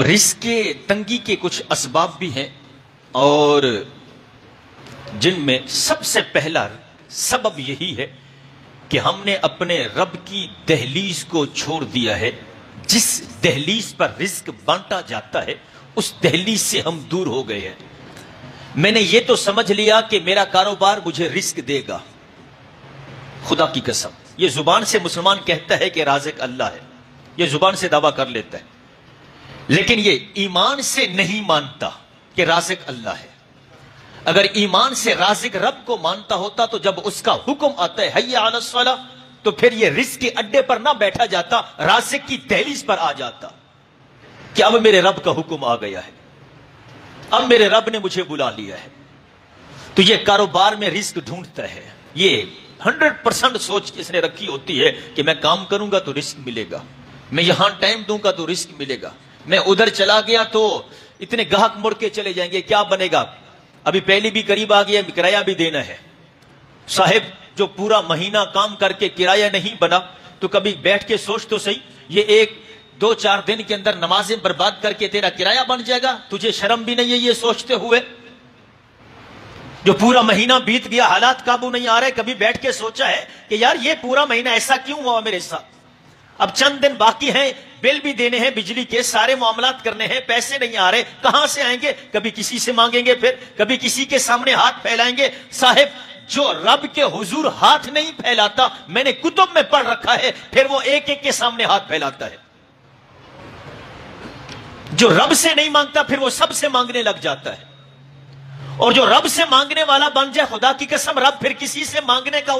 رزق کے تنگی کے کچھ اسباب بھی ہیں، اور جن میں سب سے پہلا سبب یہی ہے کہ ہم نے اپنے رب کی دہلیز کو چھوڑ دیا ہے۔ جس دہلیز پر رزق بانٹا جاتا ہے اس دہلیز سے ہم دور ہو گئے ہیں۔ میں نے یہ تو سمجھ لیا کہ میرا کاروبار مجھے رزق دے گا، خدا کی قسم یہ زبان سے مسلمان کہتا ہے کہ رازق اللہ ہے، یہ زبان سے دعویٰ کر لیتا ہے، لیکن یہ ایمان سے نہیں مانتا کہ رازق اللہ ہے۔ اگر ایمان سے رازق رب کو مانتا ہوتا تو جب اس کا حکم آتا ہے حی علی الصلاۃ، تو پھر یہ رزق کے اڈے پر نہ بیٹھا جاتا، رازق کی دہلیز پر آ جاتا کہ اب میرے رب کا حکم آ گیا ہے، اب میرے رب نے مجھے بلا لیا ہے۔ تو یہ کاروبار میں رزق ڈھونڈتا ہے، یہ 100% سوچ اس نے رکھی ہوتی ہے کہ میں کام کروں گا تو رزق ملے گا، میں یہاں ٹائم دوں گا تو رزق ملے گا، میں ادھر چلا گیا تو اتنے گاہک مڑ کے چلے جائیں گے، کیا بنے گا؟ ابھی پہلی بھی قریب آ گیا، کرایہ بھی دینا ہے۔ صاحب جو پورا مہینہ کام کر کے کرایہ نہیں بنا تو کبھی بیٹھ کے سوچ تو صحیح، یہ 1-2-4 دن کے اندر نمازیں برباد کر کے تیرا کرایہ بن جائے گا؟ تجھے شرم بھی نہیں ہے یہ سوچتے ہوئے؟ جو پورا مہینہ بیت گیا، حالات قابو نہیں آ رہے، کبھی بیٹھ کے سوچا ہے کہ یار یہ پورا مہینہ ایسا کیوں ہوا میرے ساتھ؟ اب چند دن باقی ہیں، بل بھی دینے ہیں، بجلی کے سارے معاملات کرنے ہیں، پیسے نہیں آ رہے، کہاں سے آئیں گے؟ کبھی کسی سے مانگیں گے، پھر کبھی کسی کے سامنے ہاتھ پھیلائیں گے۔ صاحب جو رب کے حضور ہاتھ نہیں پھیلاتا، میں نے کتب میں پڑھ رکھا ہے، پھر وہ ایک ایک کے سامنے ہاتھ پھیلاتا ہے۔ جو رب سے نہیں مانگتا پھر وہ سب سے مانگنے لگ جاتا ہے، اور جو رب سے مانگنے والا بن جائے، خدا کی قسم رب پھر کسی سے مانگنے کا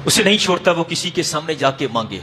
اسے نہیں چھوڑتا، وہ کسی کے سامنے جا کے مانگے۔